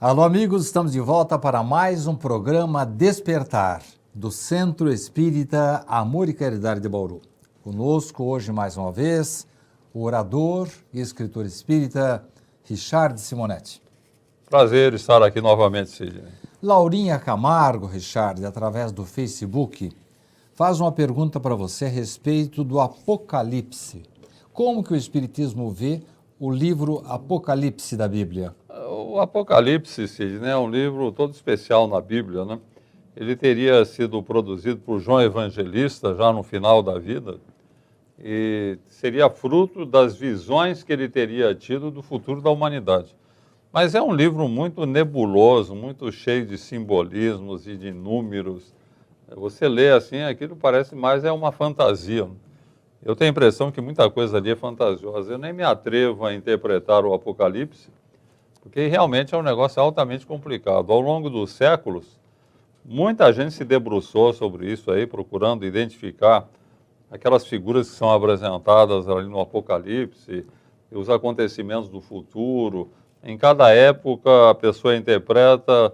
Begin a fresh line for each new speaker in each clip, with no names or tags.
Alô, amigos, estamos de volta para mais um programa Despertar, do Centro Espírita Amor e Caridade de Bauru. Conosco hoje, mais uma vez, o orador e escritor espírita Richard Simonetti.
Prazer estar aqui novamente, Sidney.
Laurinha Camargo, Richard, através do Facebook, faz uma pergunta para você a respeito do Apocalipse. Como que o Espiritismo vê o livro Apocalipse da Bíblia?
O Apocalipse, Sidney, é um livro todo especial na Bíblia, né? Ele teria sido produzido por João Evangelista já no final da vida e seria fruto das visões que ele teria tido do futuro da humanidade. Mas é um livro muito nebuloso, muito cheio de simbolismos e de números. Você lê assim, aquilo parece mais uma fantasia. Eu tenho a impressão que muita coisa ali é fantasiosa. Eu nem me atrevo a interpretar o Apocalipse, porque realmente é um negócio altamente complicado. Ao longo dos séculos, muita gente se debruçou sobre isso aí, procurando identificar aquelas figuras que são apresentadas ali no Apocalipse, os acontecimentos do futuro. Em cada época, a pessoa interpreta,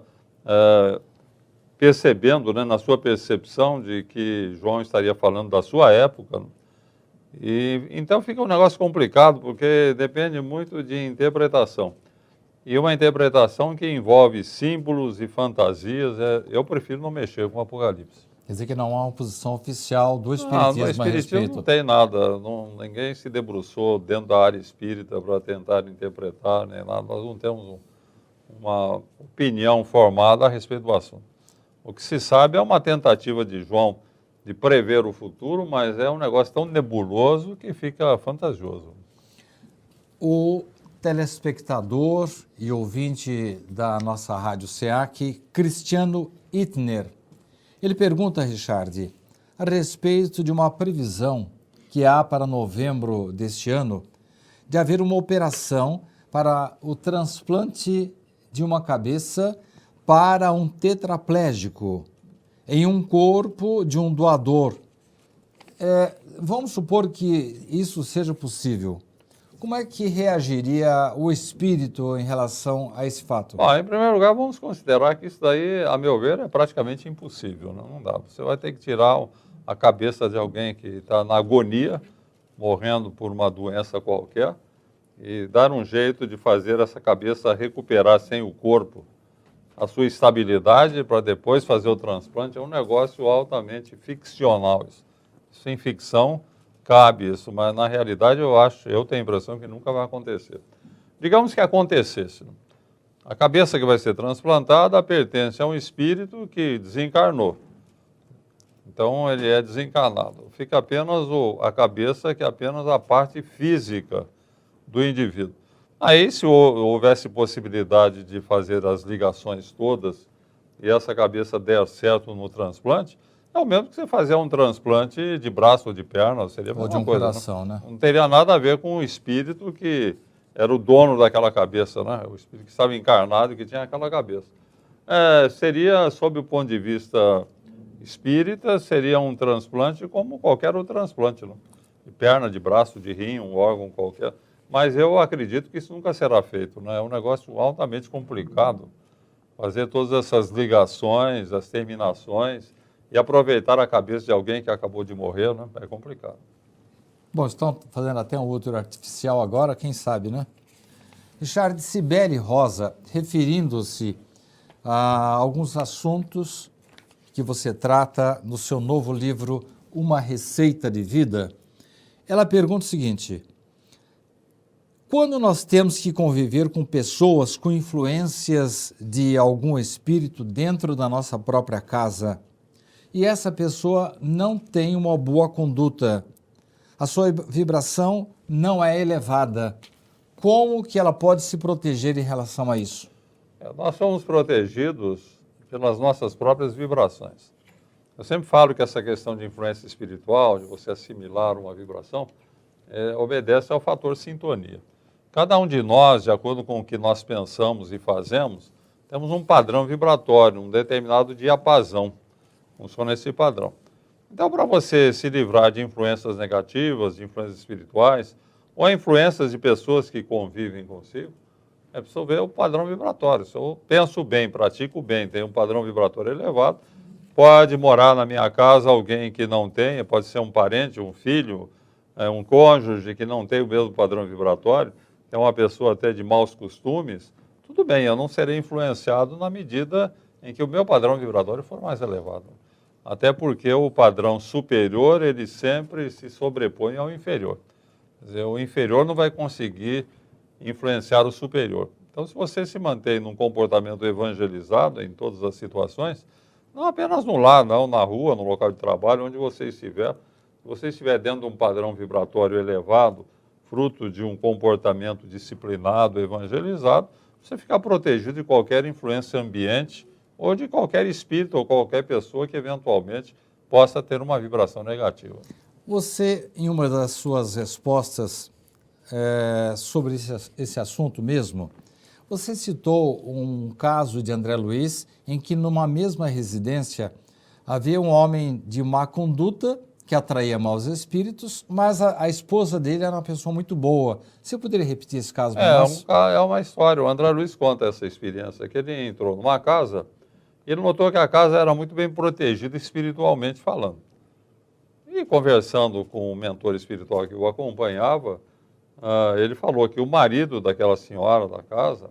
percebendo, né, na sua percepção de que João estaria falando da sua época. E então fica um negócio complicado, porque depende muito de interpretação. E uma interpretação que envolve símbolos e fantasias, eu prefiro não mexer com o Apocalipse.
Quer dizer que não há uma posição oficial do Espiritismo,
No Espiritismo não tem nada, ninguém se debruçou dentro da área espírita para tentar interpretar, nem nada. Nós não temos uma opinião formada a respeito do assunto. O que se sabe é uma tentativa de João de prever o futuro, mas é um negócio tão nebuloso que fica fantasioso.
O telespectador e ouvinte da nossa Rádio SEAC, Cristiano Itner, ele pergunta, Richard, a respeito de uma previsão que há para novembro deste ano, de haver uma operação para o transplante de uma cabeça para um tetraplégico em um corpo de um doador. Vamos supor que isso seja possível. Como é que reagiria o espírito em relação a esse fato?
Bom, em primeiro lugar, vamos considerar que isso daí, a meu ver, é praticamente impossível. Não dá. Você vai ter que tirar a cabeça de alguém que está na agonia, morrendo por uma doença qualquer, e dar um jeito de fazer essa cabeça recuperar sem o corpo a sua estabilidade para depois fazer o transplante. É um negócio altamente ficcional. Isso em ficção cabe isso, mas na realidade eu tenho a impressão que nunca vai acontecer. Digamos que acontecesse. A cabeça que vai ser transplantada pertence a um espírito que desencarnou. Então ele é desencarnado. Fica apenas a cabeça, que é apenas a parte física do indivíduo. Aí, se houvesse possibilidade de fazer as ligações todas e essa cabeça der certo no transplante, é o mesmo que você fazer um transplante de braço ou de perna, seria a mesma
ou de um
coisa,
coração, né?
Não teria nada a ver com o espírito que era o dono daquela cabeça, né? O espírito que estava encarnado e que tinha aquela cabeça. Seria, sob o ponto de vista espírita, seria um transplante como qualquer outro transplante, né? De perna, de braço, de rim, um órgão qualquer. Mas eu acredito que isso nunca será feito, né? É um negócio altamente complicado fazer todas essas ligações, as terminações e aproveitar a cabeça de alguém que acabou de morrer, né? É complicado.
Bom, estão fazendo até um útero artificial agora, quem sabe, né? Richard, Cibele Rosa, referindo-se a alguns assuntos que você trata no seu novo livro, Uma Receita de Vida, ela pergunta o seguinte: quando nós temos que conviver com pessoas com influências de algum espírito dentro da nossa própria casa e essa pessoa não tem uma boa conduta, a sua vibração não é elevada, como que ela pode se proteger em relação a isso?
Nós somos protegidos pelas nossas próprias vibrações. Eu sempre falo que essa questão de influência espiritual, de você assimilar uma vibração, obedece ao fator sintonia. Cada um de nós, de acordo com o que nós pensamos e fazemos, temos um padrão vibratório, um determinado diapasão. Funciona esse padrão. Então, para você se livrar de influências negativas, de influências espirituais, ou influências de pessoas que convivem consigo, É preciso ver o padrão vibratório. Se eu penso bem, pratico bem, tenho um padrão vibratório elevado, pode morar na minha casa alguém que não tenha, pode ser um parente, um filho, um cônjuge que não tem o mesmo padrão vibratório, é uma pessoa até de maus costumes, tudo bem, eu não serei influenciado na medida em que o meu padrão vibratório for mais elevado. Até porque o padrão superior, ele sempre se sobrepõe ao inferior. Quer dizer, o inferior não vai conseguir influenciar o superior. Então, se você se mantém num comportamento evangelizado em todas as situações, não apenas no lar, não, na rua, no local de trabalho, onde você estiver, se você estiver dentro de um padrão vibratório elevado, fruto de um comportamento disciplinado, evangelizado, você fica protegido de qualquer influência ambiente ou de qualquer espírito ou qualquer pessoa que eventualmente possa ter uma vibração negativa.
Você, em uma das suas respostas sobre esse assunto mesmo, você citou um caso de André Luiz em que numa mesma residência havia um homem de má conduta que atraía maus espíritos, mas a esposa dele era uma pessoa muito boa. Você poderia repetir esse caso para nós?
É uma história. O André Luiz conta essa experiência, que ele entrou numa casa e ele notou que a casa era muito bem protegida espiritualmente falando. E conversando com o mentor espiritual que o acompanhava, ele falou que o marido daquela senhora da casa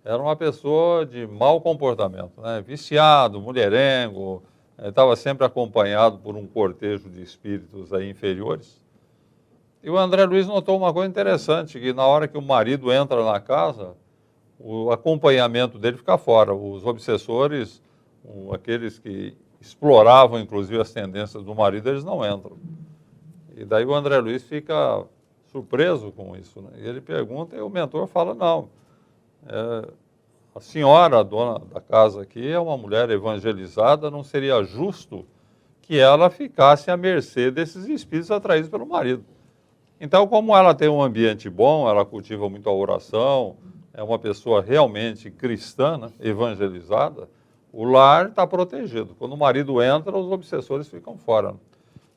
era uma pessoa de mau comportamento, né? Viciado, mulherengo, estava sempre acompanhado por um cortejo de espíritos aí inferiores. E o André Luiz notou uma coisa interessante, que na hora que o marido entra na casa, o acompanhamento dele fica fora. Os obsessores, aqueles que exploravam inclusive as tendências do marido, eles não entram. E daí o André Luiz fica surpreso com isso, né? E ele pergunta e o mentor fala, não, a senhora, a dona da casa aqui, é uma mulher evangelizada, não seria justo que ela ficasse à mercê desses espíritos atraídos pelo marido. Então, como ela tem um ambiente bom, ela cultiva muito a oração, é uma pessoa realmente cristã, né, evangelizada, o lar está protegido. Quando o marido entra, os obsessores ficam fora.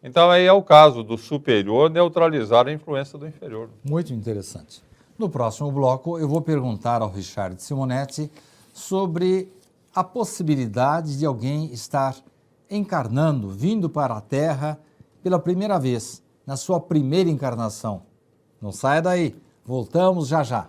Então, aí é o caso do superior neutralizar a influência do inferior.
Muito interessante. No próximo bloco, eu vou perguntar ao Richard Simonetti sobre a possibilidade de alguém estar encarnando, vindo para a Terra pela primeira vez, na sua primeira encarnação. Não saia daí, voltamos já já.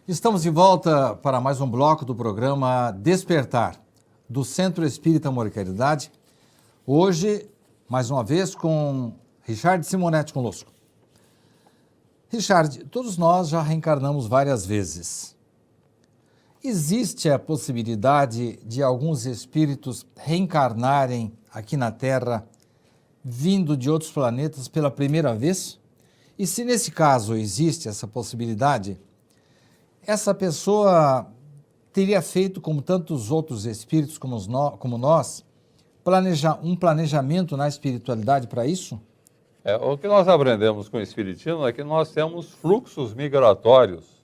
Estamos de volta para mais um bloco do programa Despertar, do Centro Espírita Amor e Caridade. Hoje, mais uma vez, com Richard Simonetti conosco. Richard, todos nós já reencarnamos várias vezes. Existe a possibilidade de alguns espíritos reencarnarem aqui na Terra, vindo de outros planetas pela primeira vez? E se nesse caso existe essa possibilidade, essa pessoa teria feito, como tantos outros espíritos como nós, um planejamento na espiritualidade para isso?
O que nós aprendemos com o Espiritismo é que nós temos fluxos migratórios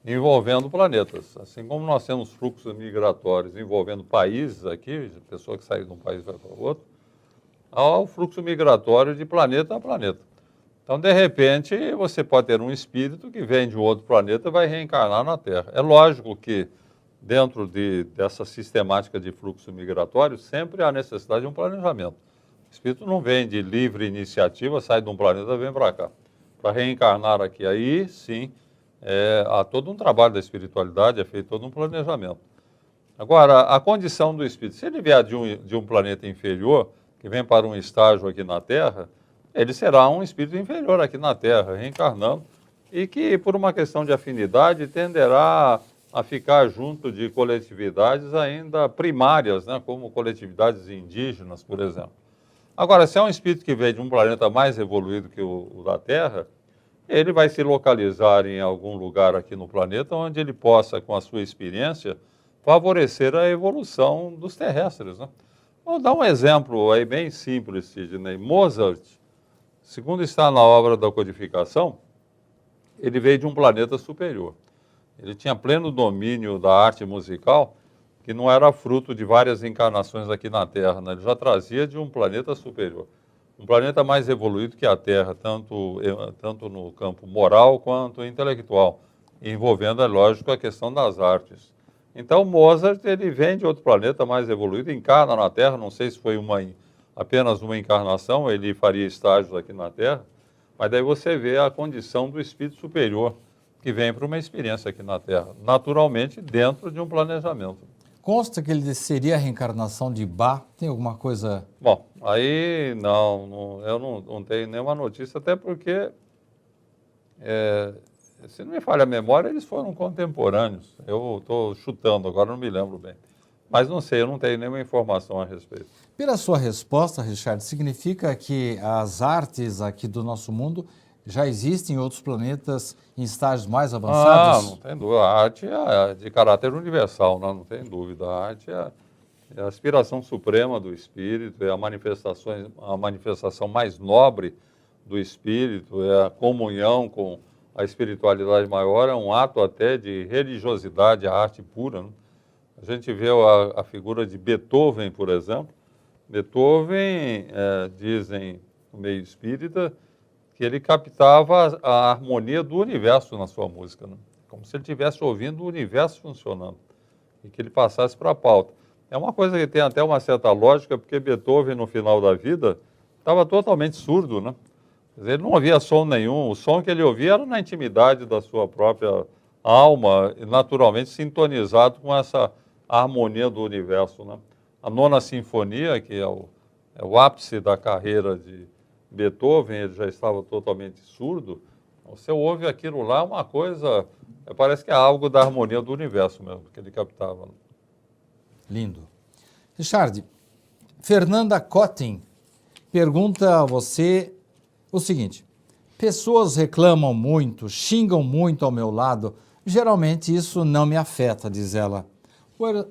envolvendo planetas. Assim como nós temos fluxos migratórios envolvendo países aqui, a pessoa que sai de um país vai para o outro, há o fluxo migratório de planeta a planeta. Então, de repente, você pode ter um espírito que vem de um outro planeta e vai reencarnar na Terra. É lógico que, dentro dessa sistemática de fluxo migratório, sempre há necessidade de um planejamento. O espírito não vem de livre iniciativa, sai de um planeta e vem para cá, para reencarnar aqui. Aí, sim, há todo um trabalho da espiritualidade, é feito todo um planejamento. Agora, a condição do espírito, se ele vier de um planeta inferior, que vem para um estágio aqui na Terra, ele será um espírito inferior aqui na Terra, reencarnando, e que, por uma questão de afinidade, tenderá a ficar junto de coletividades ainda primárias, né, como coletividades indígenas, por exemplo. Agora, se é um espírito que vem de um planeta mais evoluído que o da Terra, ele vai se localizar em algum lugar aqui no planeta onde ele possa, com a sua experiência, favorecer a evolução dos terrestres, né? Vou dar um exemplo aí bem simples, Sidney. Mozart, segundo está na obra da codificação, ele veio de um planeta superior. Ele tinha pleno domínio da arte musical, que não era fruto de várias encarnações aqui na Terra, né? Ele já trazia de um planeta superior. Um planeta mais evoluído que a Terra, tanto no campo moral quanto intelectual, envolvendo, é lógico, a questão das artes. Então, Mozart, ele vem de outro planeta mais evoluído, encarna na Terra, não sei se foi apenas uma encarnação, ele faria estágios aqui na Terra, mas daí você vê a condição do espírito superior, que vem para uma experiência aqui na Terra, naturalmente dentro de um planejamento.
Consta que ele seria a reencarnação de Bach? Tem alguma coisa...
Bom, aí eu não tenho nenhuma notícia, até porque, se não me falha a memória, eles foram contemporâneos. Eu estou chutando agora, não me lembro bem. Mas não sei, eu não tenho nenhuma informação a respeito.
Pela sua resposta, Richard, significa que as artes aqui do nosso mundo já existem em outros planetas em estágios mais avançados?
Não tem dúvida. A arte é de caráter universal, não tem dúvida. A arte é a aspiração suprema do espírito, é a manifestação mais nobre do espírito, é a comunhão com a espiritualidade maior, é um ato até de religiosidade, a arte pura, né? A gente vê a figura de Beethoven, por exemplo. Beethoven, dizem no meio espírita, que ele captava a harmonia do universo na sua música, né? Como se ele estivesse ouvindo o universo funcionando e que ele passasse para a pauta. É uma coisa que tem até uma certa lógica, porque Beethoven, no final da vida, estava totalmente surdo, né? Quer dizer, ele não ouvia som nenhum, o som que ele ouvia era na intimidade da sua própria alma, e naturalmente sintonizado com essa harmonia do universo, né? A Nona Sinfonia, que é o ápice da carreira de Beethoven, ele já estava totalmente surdo. Você ouve aquilo lá, uma coisa, parece que é algo da harmonia do universo mesmo, que ele captava.
Lindo. Richard, Fernanda Cottin pergunta a você o seguinte: pessoas reclamam muito, xingam muito ao meu lado, geralmente isso não me afeta, diz ela.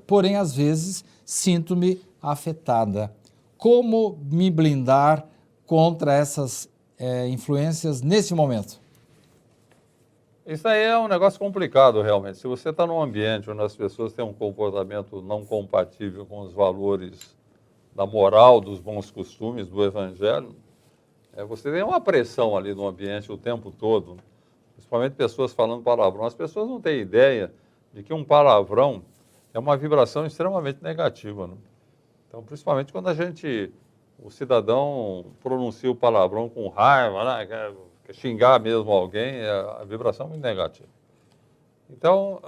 Porém, às vezes, sinto-me afetada. Como me blindar contra essas influências nesse momento?
Isso aí é um negócio complicado, realmente. Se você está num ambiente onde as pessoas têm um comportamento não compatível com os valores da moral, dos bons costumes, do evangelho, você tem uma pressão ali no ambiente o tempo todo, principalmente pessoas falando palavrão. As pessoas não têm ideia de que um palavrão é uma vibração extremamente negativa, né? Então, principalmente quando o cidadão pronuncia o palavrão com raiva, né? Quer xingar mesmo alguém, a vibração é muito negativa. Então,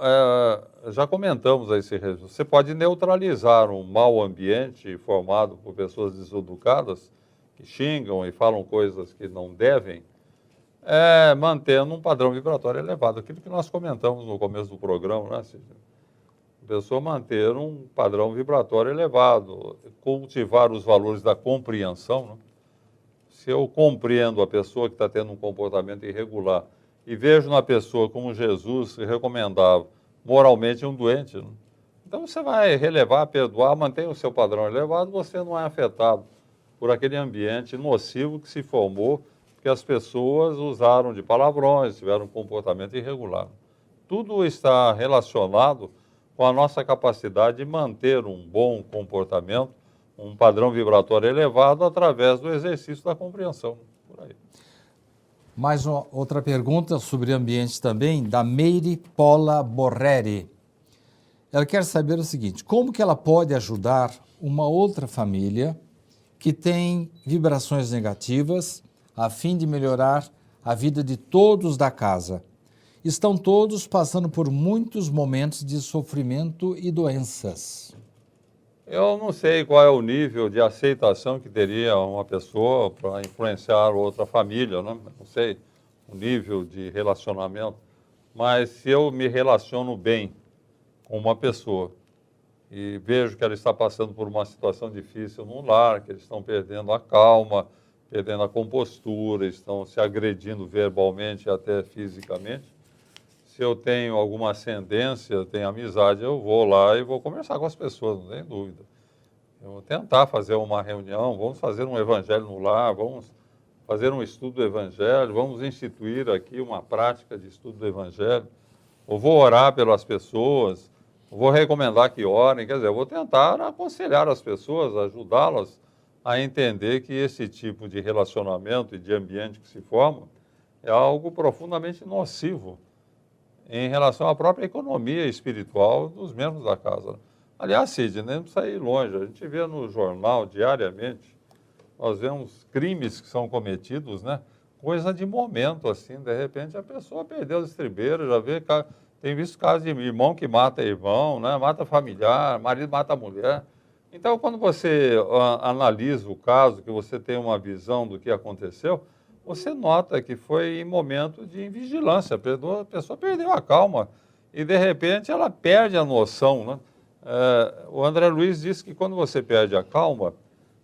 já comentamos esse risco. Você pode neutralizar um mau ambiente formado por pessoas deseducadas, que xingam e falam coisas que não devem, mantendo um padrão vibratório elevado. Aquilo que nós comentamos no começo do programa, né, Cid? A pessoa manter um padrão vibratório elevado, cultivar os valores da compreensão, né? Se eu compreendo a pessoa que está tendo um comportamento irregular e vejo na pessoa como Jesus recomendava, moralmente um doente, né? Então você vai relevar, perdoar, mantém o seu padrão elevado, você não é afetado por aquele ambiente nocivo que se formou, porque as pessoas usaram de palavrões, tiveram um comportamento irregular. Tudo está relacionado com a nossa capacidade de manter um bom comportamento, um padrão vibratório elevado através do exercício da compreensão. Por aí.
Mais outra pergunta sobre ambiente também, da Meire Paula Borreri. Ela quer saber o seguinte: como que ela pode ajudar uma outra família que tem vibrações negativas, a fim de melhorar a vida de todos da casa. Estão todos passando por muitos momentos de sofrimento e doenças.
Eu não sei qual é o nível de aceitação que teria uma pessoa para influenciar outra família, né? Não sei o nível de relacionamento, mas se eu me relaciono bem com uma pessoa e vejo que ela está passando por uma situação difícil no lar, que eles estão perdendo a calma, perdendo a compostura, estão se agredindo verbalmente e até fisicamente, se eu tenho alguma ascendência, tenho amizade, eu vou lá e vou conversar com as pessoas, não tem dúvida. Eu vou tentar fazer uma reunião, vamos fazer um evangelho no lar, vamos fazer um estudo do evangelho, vamos instituir aqui uma prática de estudo do evangelho, eu vou orar pelas pessoas, eu vou recomendar que orem, quer dizer, eu vou tentar aconselhar as pessoas, ajudá-las a entender que esse tipo de relacionamento e de ambiente que se forma é algo profundamente nocivo em relação à própria economia espiritual dos membros da casa. Aliás, Cid, nem precisa ir longe, a gente vê no jornal diariamente, nós vemos crimes que são cometidos, né? Coisa de momento, assim, de repente a pessoa perdeu os estribeiros, já vê, tem visto casos de irmão que mata irmão, né? Mata familiar, marido mata mulher. Então, quando você analisa o caso, que você tem uma visão do que aconteceu, você nota que foi em momento de invigilância, a pessoa perdeu a calma e, de repente, ela perde a noção, né? O André Luiz disse que quando você perde a calma,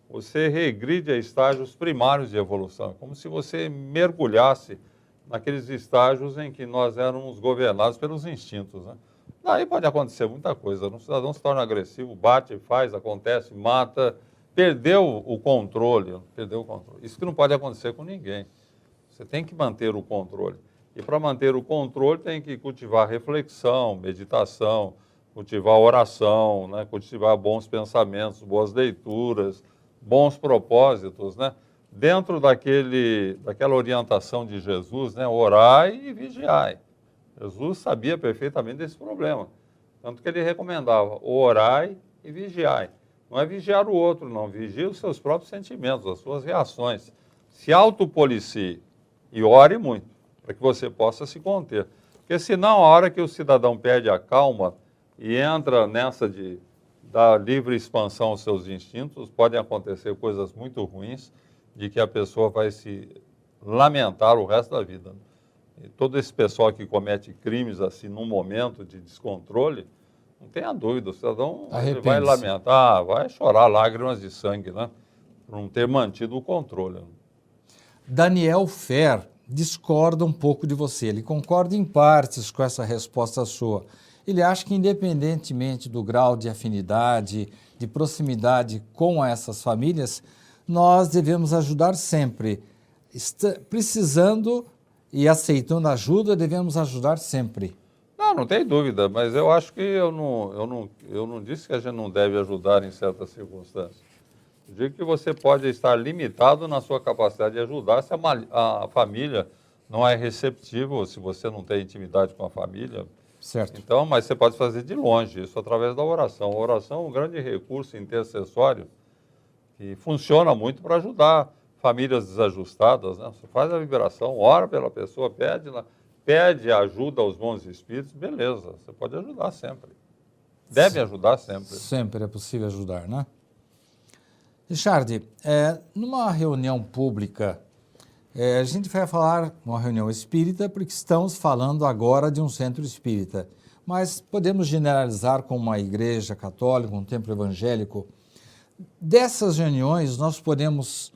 você regride a estágios primários de evolução, como se você mergulhasse naqueles estágios em que nós éramos governados pelos instintos, né? Daí pode acontecer muita coisa, um cidadão se torna agressivo, bate, faz, acontece, mata, perdeu o controle. Isso que não pode acontecer com ninguém. Você tem que manter o controle. E para manter o controle tem que cultivar reflexão, meditação, cultivar oração, né? Cultivar bons pensamentos, boas leituras, bons propósitos, né? Dentro daquela orientação de Jesus, né? Orai e vigiai. Jesus sabia perfeitamente desse problema. Tanto que ele recomendava, orai e vigiai. Não é vigiar o outro, não. Vigie os seus próprios sentimentos, as suas reações. Se autopolicie e ore muito, para que você possa se conter. Porque senão, a hora que o cidadão perde a calma e entra nessa de dar livre expansão aos seus instintos, podem acontecer coisas muito ruins, de que a pessoa vai se lamentar o resto da vida. E todo esse pessoal que comete crimes assim num momento de descontrole, não tenha dúvida, o cidadão vai lamentar, vai chorar lágrimas de sangue, né? Por não ter mantido o controle.
Daniel Fer discorda um pouco de você, ele concorda em partes com essa resposta sua. Ele acha que independentemente do grau de afinidade, de proximidade com essas famílias, nós devemos ajudar sempre. Precisando e aceitando ajuda, devemos ajudar sempre.
Não tem dúvida, mas eu acho que eu não disse que a gente não deve ajudar em certas circunstâncias. Eu digo que você pode estar limitado na sua capacidade de ajudar se a família não é receptiva, se você não tem intimidade com a família.
Certo.
Então, mas você pode fazer de longe, isso através da oração. A oração é um grande recurso intercessório que funciona muito para ajudar famílias desajustadas, né? Você faz a vibração, ora pela pessoa, pede ajuda aos bons espíritos, beleza, você pode ajudar sempre. Deve ajudar sempre.
Sempre é possível ajudar, né? Richard, numa reunião pública, a gente vai falar numa reunião espírita, porque estamos falando agora de um centro espírita, mas podemos generalizar com uma igreja católica, um templo evangélico. Dessas reuniões, nós podemos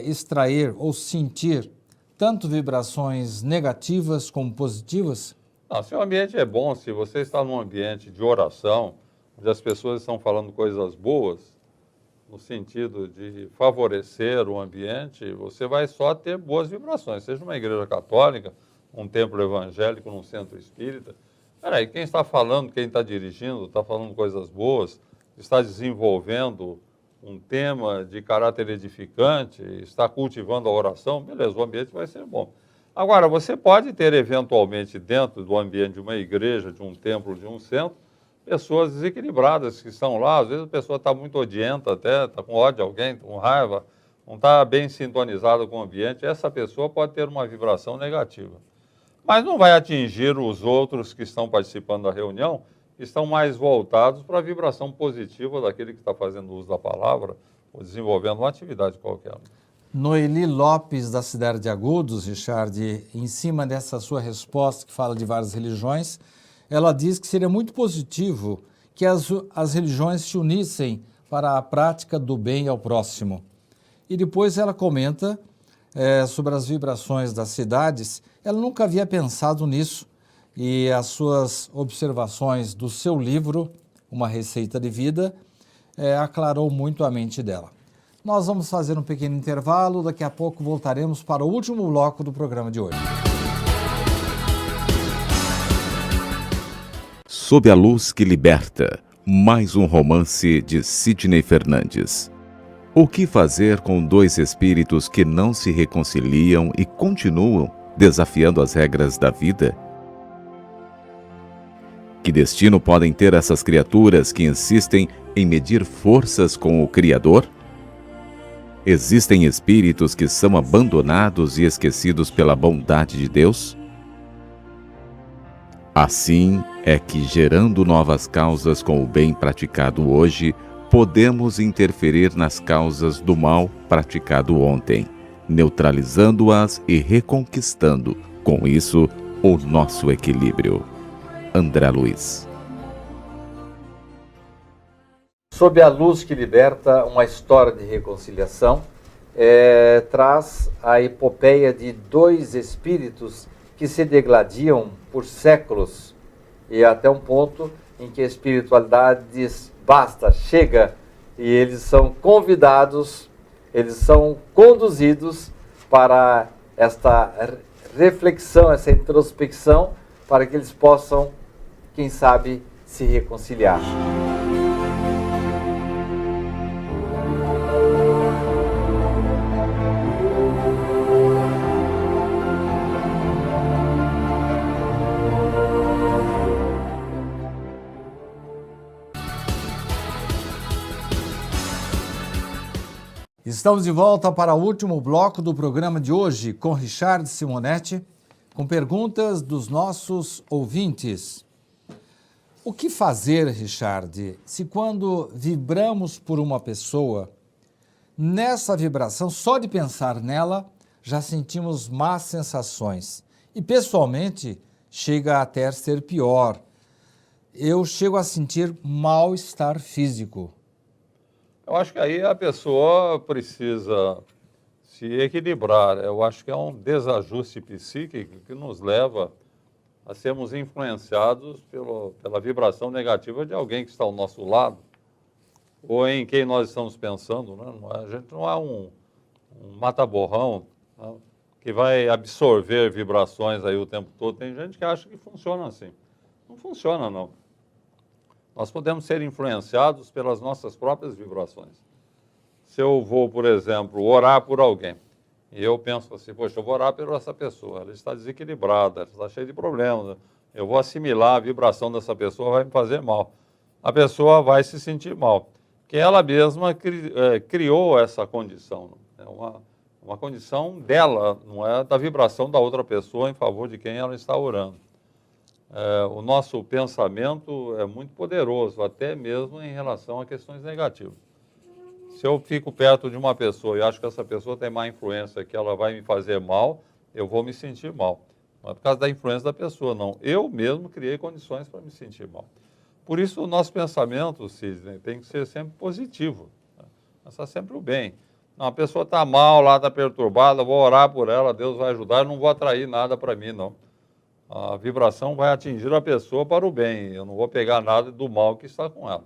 extrair ou sentir tanto vibrações negativas como positivas?
Não, se o ambiente é bom, se você está num ambiente de oração, onde as pessoas estão falando coisas boas, no sentido de favorecer o ambiente, você vai só ter boas vibrações, seja uma igreja católica, um templo evangélico, num centro espírita. Peraí, quem está falando, quem está dirigindo, está falando coisas boas, está desenvolvendo um tema de caráter edificante, está cultivando a oração, beleza, o ambiente vai ser bom. Agora, você pode ter eventualmente dentro do ambiente de uma igreja, de um templo, de um centro, pessoas desequilibradas que estão lá. Às vezes a pessoa está muito odienta até, está com ódio de alguém, com raiva, não está bem sintonizada com o ambiente. Essa pessoa pode ter uma vibração negativa. Mas não vai atingir os outros que estão participando da reunião, que estão mais voltados para a vibração positiva daquele que está fazendo uso da palavra ou desenvolvendo uma atividade qualquer.
Noeli Lopes, da cidade de Agudos, Richard, em cima dessa sua resposta que fala de várias religiões, ela diz que seria muito positivo que as religiões se unissem para a prática do bem ao próximo. E depois ela comenta sobre as vibrações das cidades. Ela nunca havia pensado nisso e as suas observações do seu livro, Uma Receita de Vida, aclarou muito a mente dela. Nós vamos fazer um pequeno intervalo, daqui a pouco voltaremos para o último bloco do programa de hoje.
Sob a Luz que Liberta, mais um romance de Sidney Fernandes. O que fazer com dois espíritos que não se reconciliam e continuam desafiando as regras da vida? Que destino podem ter essas criaturas que insistem em medir forças com o Criador? Existem espíritos que são abandonados e esquecidos pela bondade de Deus? Assim é que, gerando novas causas com o bem praticado hoje, podemos interferir nas causas do mal praticado ontem, neutralizando-as e reconquistando, com isso, o nosso equilíbrio. André Luiz.
Sob a Luz que Liberta, uma história de reconciliação, traz a epopeia de dois espíritos que se degladiam por séculos e até um ponto em que a espiritualidade diz basta, chega, e eles são convidados, eles são conduzidos para esta reflexão, essa introspecção, para que eles possam, quem sabe, se reconciliar. Estamos de volta para o último bloco do programa de hoje com Richard Simonetti, com perguntas dos nossos ouvintes. O que fazer, Richard, se quando vibramos por uma pessoa, nessa vibração, só de pensar nela, já sentimos más sensações e, pessoalmente, chega até ser pior. Eu chego a sentir mal-estar físico.
Eu acho que aí a pessoa precisa se equilibrar. Eu acho que é um desajuste psíquico que nos leva a sermos influenciados pela vibração negativa de alguém que está ao nosso lado ou em quem nós estamos pensando. Né? A gente não é um mata-borrão, né, que vai absorver vibrações aí o tempo todo. Tem gente que acha que funciona assim. Não funciona, não. Nós podemos ser influenciados pelas nossas próprias vibrações. Se eu vou, por exemplo, orar por alguém, e eu penso assim, poxa, eu vou orar por essa pessoa, ela está desequilibrada, ela está cheia de problemas, eu vou assimilar a vibração dessa pessoa, vai me fazer mal. A pessoa vai se sentir mal, porque ela mesma criou essa condição. É uma condição dela, não é da vibração da outra pessoa em favor de quem ela está orando. O nosso pensamento é muito poderoso, até mesmo em relação a questões negativas. Se eu fico perto de uma pessoa e acho que essa pessoa tem má influência, que ela vai me fazer mal, eu vou me sentir mal. Não é por causa da influência da pessoa, não. Eu mesmo criei condições para me sentir mal. Por isso, o nosso pensamento, Sidney, tem que ser sempre positivo. Né? Pensar sempre o bem. Não, a pessoa está mal lá, está perturbada, vou orar por ela, Deus vai ajudar, eu não vou atrair nada para mim, não. A vibração vai atingir a pessoa para o bem, eu não vou pegar nada do mal que está com ela.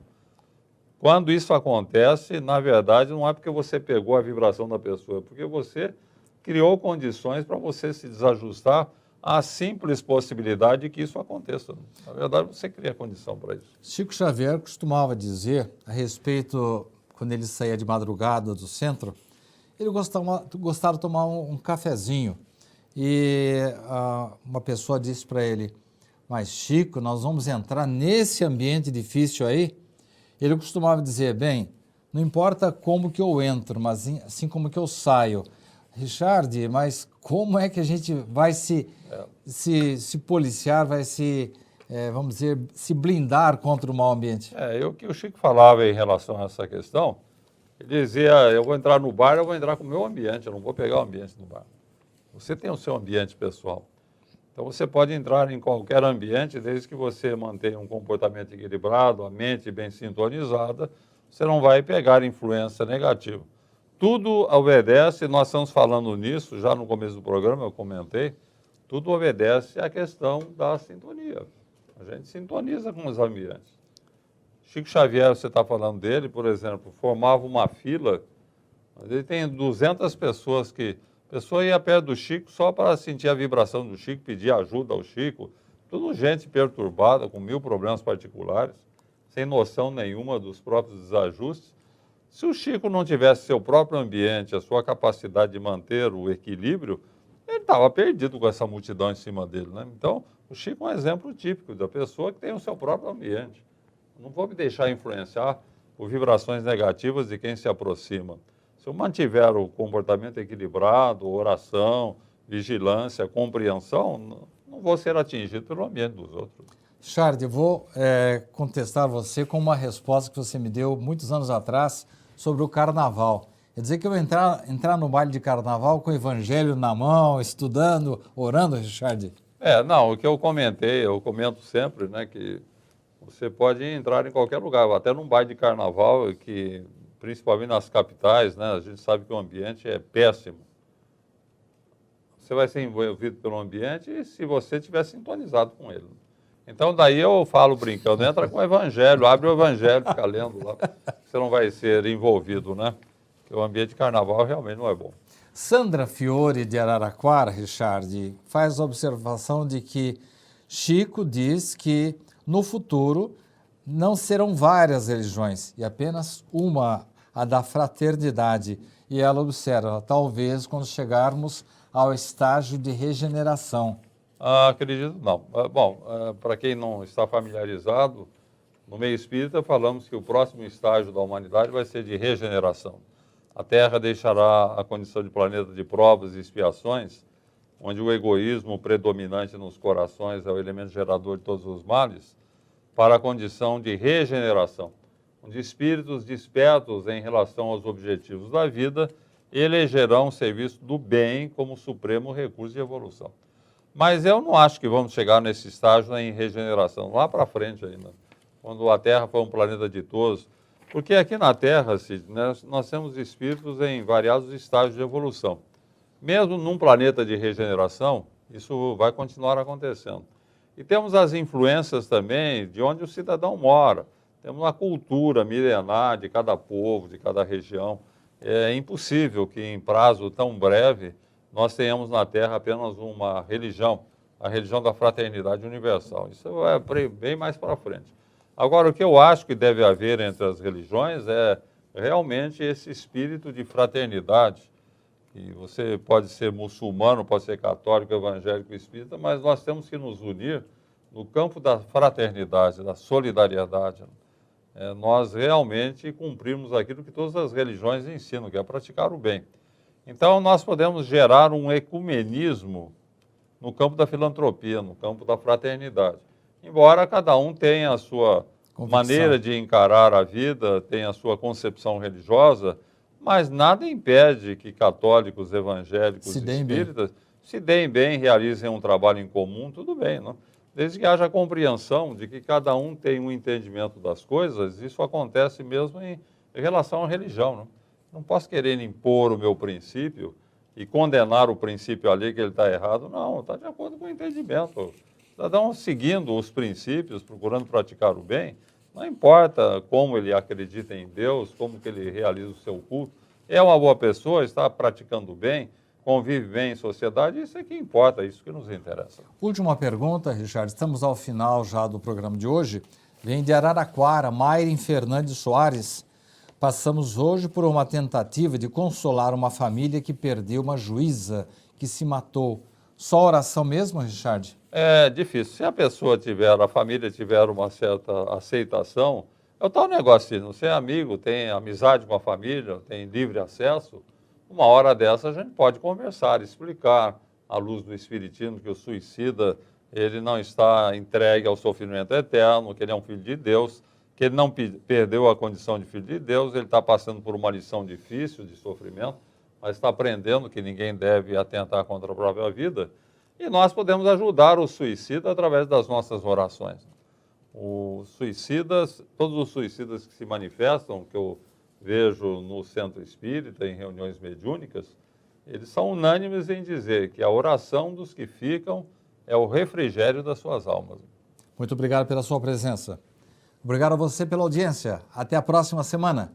Quando isso acontece, na verdade, não é porque você pegou a vibração da pessoa, é porque você criou condições para você se desajustar à simples possibilidade de que isso aconteça. Na verdade, você cria condição para isso.
Chico Xavier costumava dizer, a respeito, quando ele saía de madrugada do centro, ele gostava de tomar um cafezinho. E uma pessoa disse para ele, mas Chico, nós vamos entrar nesse ambiente difícil aí. Ele costumava dizer, bem, não importa como que eu entro, mas assim como que eu saio. Richard, mas como é que a gente vai se policiar, vai vamos dizer, se blindar contra o mau ambiente?
O que o Chico falava em relação a essa questão, ele dizia, eu vou entrar no bar, eu vou entrar com o meu ambiente, eu não vou pegar o ambiente do bar. Você tem o seu ambiente pessoal. Então você pode entrar em qualquer ambiente, desde que você mantenha um comportamento equilibrado, a mente bem sintonizada, você não vai pegar influência negativa. Tudo obedece, nós estamos falando nisso, já no começo do programa eu comentei, tudo obedece à questão da sintonia. A gente sintoniza com os ambientes. Chico Xavier, você está falando dele, por exemplo, formava uma fila, mas ele tem 200 pessoas que... A pessoa ia perto do Chico só para sentir a vibração do Chico, pedir ajuda ao Chico. Tudo gente perturbada, com 1000 problemas particulares, sem noção nenhuma dos próprios desajustes. Se o Chico não tivesse seu próprio ambiente, a sua capacidade de manter o equilíbrio, ele estava perdido com essa multidão em cima dele, né? Então, o Chico é um exemplo típico da pessoa que tem o seu próprio ambiente. Não vou me deixar influenciar por vibrações negativas de quem se aproxima. Se eu mantiver o comportamento equilibrado, oração, vigilância, compreensão, não vou ser atingido pelo ambiente dos outros.
Richard, eu vou contestar você com uma resposta que você me deu muitos anos atrás sobre o carnaval. Quer dizer que eu entrar no baile de carnaval com o evangelho na mão, estudando, orando, Richard?
Não, o que eu comentei, eu comento sempre, né, que você pode entrar em qualquer lugar, até num baile de carnaval, que principalmente nas capitais, né, a gente sabe que o ambiente é péssimo. Você vai ser envolvido pelo ambiente se você estiver sintonizado com ele. Então, daí eu falo brincando, entra com o evangelho, abre o evangelho, fica lendo lá. Você não vai ser envolvido, né? Porque o ambiente de carnaval realmente não é bom.
Sandra Fiore, de Araraquara, Richard, faz a observação de que Chico diz que no futuro não serão várias religiões, e apenas uma, a da fraternidade. E ela observa, talvez quando chegarmos ao estágio de regeneração.
Acredito não. Bom, para quem não está familiarizado, no meio espírita falamos que o próximo estágio da humanidade vai ser de regeneração. A Terra deixará a condição de planeta de provas e expiações, onde o egoísmo predominante nos corações é o elemento gerador de todos os males, para a condição de regeneração, onde espíritos despertos em relação aos objetivos da vida elegerão o serviço do bem como supremo recurso de evolução. Mas eu não acho que vamos chegar nesse estágio em regeneração, lá para frente ainda, quando a Terra for um planeta de todos. Porque aqui na Terra, Cid, nós temos espíritos em variados estágios de evolução. Mesmo num planeta de regeneração, isso vai continuar acontecendo. E temos as influências também de onde o cidadão mora. Temos a cultura milenar de cada povo, de cada região. É impossível que em prazo tão breve nós tenhamos na Terra apenas uma religião, a religião da fraternidade universal. Isso é bem mais para frente. Agora, o que eu acho que deve haver entre as religiões é realmente esse espírito de fraternidade. E você pode ser muçulmano, pode ser católico, evangélico, espírita, mas nós temos que nos unir no campo da fraternidade, da solidariedade. Nós realmente cumprimos aquilo que todas as religiões ensinam, que é praticar o bem. Então, nós podemos gerar um ecumenismo no campo da filantropia, no campo da fraternidade. Embora cada um tenha a sua maneira de encarar a vida, tenha a sua concepção religiosa, mas nada impede que católicos, evangélicos, espíritas se deem bem, realizem um trabalho em comum, tudo bem, não? Desde que haja compreensão de que cada um tem um entendimento das coisas, isso acontece mesmo em relação à religião, não? Não posso querer impor o meu princípio e condenar o princípio ali que ele está errado. Não, está de acordo com o entendimento. O cidadão seguindo os princípios, procurando praticar o bem, não importa como ele acredita em Deus, como que ele realiza o seu culto. É uma boa pessoa, está praticando o bem, convive bem em sociedade, isso é que importa, isso que nos interessa.
Última pergunta, Richard. Estamos ao final já do programa de hoje. Vem de Araraquara, Mayren Fernandes Soares. Passamos hoje por uma tentativa de consolar uma família que perdeu uma juíza que se matou. Só oração mesmo, Richard?
É difícil. Se a pessoa tiver, a família tiver uma certa aceitação, é o tal negócio, você é amigo, tem amizade com a família, tem livre acesso, uma hora dessa a gente pode conversar, explicar, à luz do Espiritismo, que o suicida, ele não está entregue ao sofrimento eterno, que ele é um filho de Deus, que ele não perdeu a condição de filho de Deus, ele está passando por uma lição difícil de sofrimento, mas está aprendendo que ninguém deve atentar contra a própria vida, e nós podemos ajudar o suicida através das nossas orações. Os suicidas, todos os suicidas que se manifestam, que eu vejo no centro espírita, em reuniões mediúnicas, eles são unânimes em dizer que a oração dos que ficam é o refrigério das suas almas.
Muito obrigado pela sua presença. Obrigado a você pela audiência. Até a próxima semana.